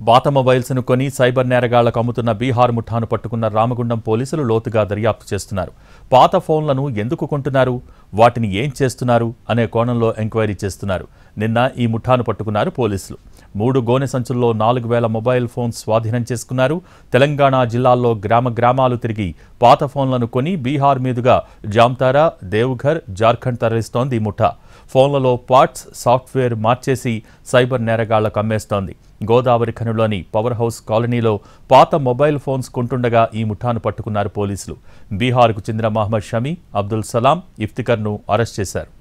బాత మొబైల్స్ను కొని సైబర్ నేరగాళ్లకు అమ్ముతున్న బీహార్ ముఠాను పట్టుకున్న రామగుండం పోలీసులు లోతుగా దర్యాప్తు చేస్తున్నారు. పాత ఫోన్లను ఎందుకు కొంటున్నారు, వాటిని ఏం చేస్తున్నారు అనే కోణంలో ఎంక్వైరీ చేస్తున్నారు. నిన్న ఈ ముఠాను పట్టుకున్నారు పోలీసులు. 3 గోనె సంచుల్లో 4000 మొబైల్ ఫోన్స్ స్వాధీనం చేసుకున్నారు. తెలంగాణ జిల్లాల్లో గ్రామాలు తిరిగి పాత ఫోన్లను కొని బీహార్ మీదుగా జామ్తారా, దేవ్ఘర్, జార్ఖండ్ తరలిస్తోంది ఈ ముఠా. ఫోన్లలో పార్ట్స్, సాఫ్ట్వేర్ మార్చేసి సైబర్ నేరగాళ్లకు అమ్మేస్తోంది. గోదావరి ఖనిలోని పవర్ హౌస్ కాలనీలో పాత మొబైల్ ఫోన్స్ కొంటుండగా ఈ ముఠాను పట్టుకున్నారు పోలీసులు. బీహార్కు చెందిన మహమ్మద్ షమీ, అబ్దుల్ సలాం, ఇఫ్తికర్ను అరెస్ట్ చేశారు.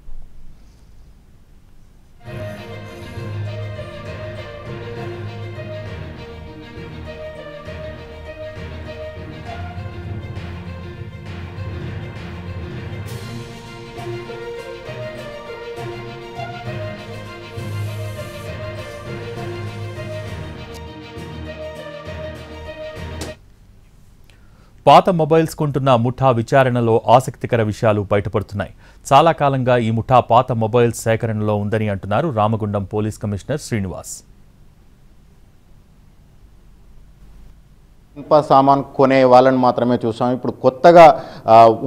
పాత మొబైల్స్ కొంటున్న ముఠా విచారణలో ఆసక్తికర విషయాలు బయటపడుతున్నాయి. చాలా కాలంగా ఈ ముఠా పాత మొబైల్స్ సేకరణలో ఉందని అంటున్నారు రామగుండం పోలీస్ కమిషనర్ శ్రీనివాస్. ఇనుప సామాన్ కొనే వాళ్ళని మాత్రమే చూసాం. ఇప్పుడు కొత్తగా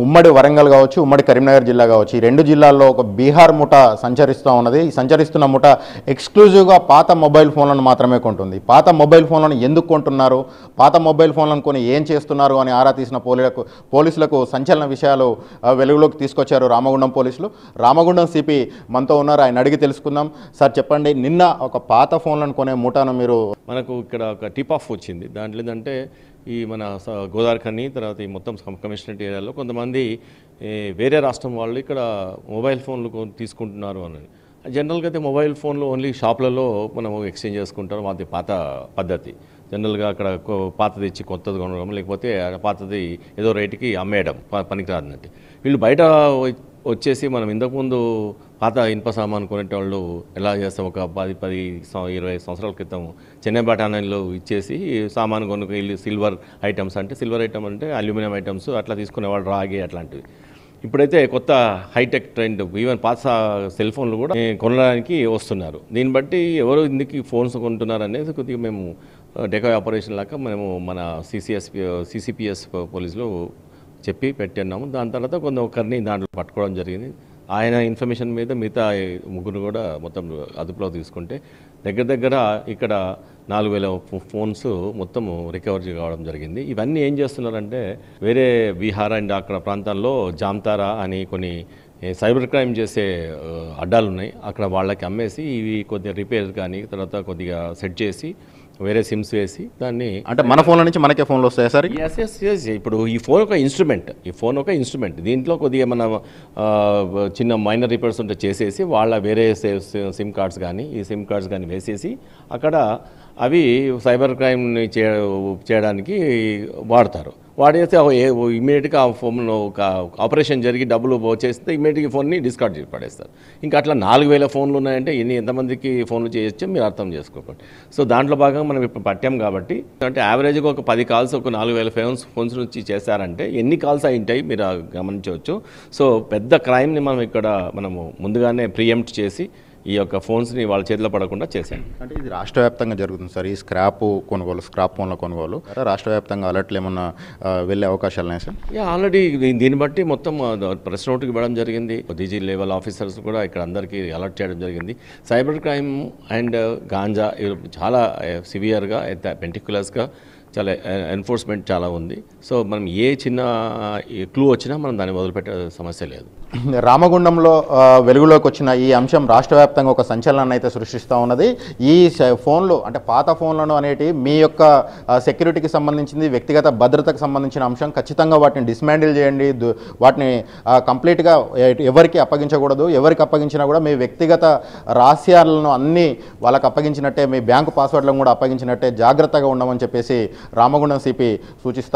ఉమ్మడి వరంగల్ కావచ్చు, ఉమ్మడి కరీంనగర్ జిల్లా కావచ్చు, ఈ 2 జిల్లాల్లో ఒక బీహార్ ముఠా సంచరిస్తూ ఉన్నది. ఈ సంచరిస్తున్న ముఠా ఎక్స్క్లూజివ్గా పాత మొబైల్ ఫోన్లను మాత్రమే కొంటుంది. పాత మొబైల్ ఫోన్లను ఎందుకు కొంటున్నారు, పాత మొబైల్ ఫోన్లను కొని ఏం చేస్తున్నారు అని ఆరా తీసిన పోలీసులకు సంచలన విషయాలు వెలుగులోకి తీసుకొచ్చారు రామగుండం పోలీసులు. రామగుండం సిపి మనతో ఉన్నారు, ఆయన అడిగి తెలుసుకుందాం. సార్ చెప్పండి, నిన్న ఒక పాత ఫోన్లను కొనే ముఠాను మీరు మనకు ఇక్కడ ఒక టిప్ ఆఫ్ వచ్చింది. దాంట్లో ఏంటంటే ఈ మన గోదావరి ఖని తర్వాత ఈ మొత్తం కమిషనరేట్ ఏరియాలో కొంతమంది వేరే రాష్ట్రం వాళ్ళు ఇక్కడ మొబైల్ ఫోన్లు తీసుకుంటున్నారు అని. జనరల్గా అయితే మొబైల్ ఫోన్లు ఓన్లీ షాప్లలో మనము ఎక్స్చేంజ్ చేసుకుంటారు. అది పాత పద్ధతి. జనరల్గా అక్కడ పాతది ఇచ్చి కొత్తది కొనడం, లేకపోతే పాతది ఏదో రేటుకి అమ్మేయడం పనికిరాదంటే. వీళ్ళు బయట వచ్చేసి మనం ఇంతకుముందు పాత ఇనుప సామాను కొనేటోళ్ళు ఎలా చేస్తాం, ఒక 10-20 సంవత్సరాల క్రితం చెన్నై బఠానీలో ఇచ్చేసి సామాను కొనుక్కు సిల్వర్ ఐటమ్స్ అంటే అల్యూమినియం ఐటమ్స్ అట్లా తీసుకునేవాళ్ళు, రాగి అట్లాంటివి. ఇప్పుడైతే కొత్త హైటెక్ ట్రెండ్, ఈవెన్ పాత సెల్ ఫోన్లు కూడా కొనడానికి వస్తున్నారు. దీన్ని బట్టి ఎవరు ఇందుకు ఫోన్స్ కొంటున్నారు అనేది కొద్దిగా మేము డెకా ఆపరేషన్ లాగా మన సిసిపిఎస్ పోలీసులు చెప్పి పెట్టిన్నాము. దాని తర్వాత ఒకరిని దాంట్లో పట్టుకోవడం జరిగింది. ఆయన ఇన్ఫర్మేషన్ మీద మిగతా 3 కూడా మొత్తం అదుపులో తీసుకుంటే దగ్గర ఇక్కడ 4000 ఫోన్స్ మొత్తము రికవరీ కావడం జరిగింది. ఇవన్నీ ఏం చేస్తున్నారంటే వేరే బీహార్ అండ్ అక్కడ ప్రాంతాల్లో జామ్తారా అని కొన్ని సైబర్ క్రైమ్ చేసే అడ్డాలు ఉన్నాయి. అక్కడ వాళ్ళకి అమ్మేసి ఇవి కొద్దిగా రిపేర్ కానీ తర్వాత కొద్దిగా సెట్ చేసి వేరే సిమ్స్ వేసి దాన్ని, అంటే మన ఫోన్ల నుంచి మనకే ఫోన్లు వస్తాయి సార్. ఎస్. ఇప్పుడు ఈ ఫోన్ ఒక ఇన్స్ట్రుమెంట్. దీంట్లో కొద్దిగా మన చిన్న మైనర్ రిపేర్స్ ఉంటే చేసేసి వాళ్ళ వేరే సిమ్ కార్డ్స్ కానీ వేసేసి అక్కడ అవి సైబర్ క్రైమ్ని చేయడానికి వాడతారు. వాడేస్తే ఇమీడియట్గా ఆ ఫోన్లో ఒక ఆపరేషన్ జరిగి డబ్బులు వచ్చేస్తే ఇమీడియట్గా ఫోన్ని డిస్కార్డ్ చేసి పడేస్తారు. ఇంకా అట్లా 4000 ఫోన్లు ఉన్నాయంటే ఎంతమందికి ఫోన్లు చేయొచ్చో మీరు అర్థం చేసుకోకండి. సో దాంట్లో భాగంగా మనం ఇప్పుడు పట్టాం కాబట్టి, అంటే యావరేజ్గా ఒక 10 కాల్స్ ఒక 4000 ఫోన్స్ నుంచి చేశారంటే ఎన్ని కాల్స్ అయి ఉంటాయి మీరు గమనించవచ్చు. సో పెద్ద క్రైమ్ని మనము ముందుగానే ప్రియంప్ట్ చేసి ఈ యొక్క ఫోన్స్ని వాళ్ళ చేతిలో పడకుండా చేశాను. అంటే ఇది రాష్ట్ర వ్యాప్తంగా జరుగుతుంది సార్. ఈ స్క్రాప్ ఫోన్ల కొనుగోలు రాష్ట్ర వ్యాప్తంగా అలర్ట్లు ఏమన్నా వెళ్ళే అవకాశాలు ఉన్నాయి సార్? ఆల్రెడీ దీన్ని బట్టి మొత్తం ప్రెస్ నోట్కి ఇవ్వడం జరిగింది. డీజీ లెవెల్ ఆఫీసర్స్ కూడా ఇక్కడ అందరికీ అలర్ట్ చేయడం జరిగింది. సైబర్ క్రైమ్ అండ్ గాంజా చాలా సివియర్గా పెంటిక్యులర్స్గా చాలా ఎన్ఫోర్స్మెంట్ చాలా ఉంది. సో మనం ఏ చిన్న క్లూ వచ్చినా మనం దాన్ని వదిలిపెట్టే సమస్య లేదు. రామగుండంలో వెలుగులోకి వచ్చిన ఈ అంశం రాష్ట్ర వ్యాప్తంగా ఒక సంచలనాన్ని అయితే సృష్టిస్తూ ఉన్నది. ఈ ఫోన్లు అంటే పాత ఫోన్లను అనేటి మీ యొక్క సెక్యూరిటీకి సంబంధించింది, వ్యక్తిగత భద్రతకు సంబంధించిన అంశం. ఖచ్చితంగా వాటిని డిస్మాండిల్ చేయండి. వాటిని కంప్లీట్గా ఎవరికి అప్పగించకూడదు. ఎవరికి అప్పగించినా కూడా మీ వ్యక్తిగత రహస్యాలను అన్నీ వాళ్ళకి అప్పగించినట్టే, మీ బ్యాంకు పాస్వర్డ్లను కూడా అప్పగించినట్టే జాగ్రత్తగా ఉండమని చెప్పేసి రామగుండం సిపి సూచిస్తా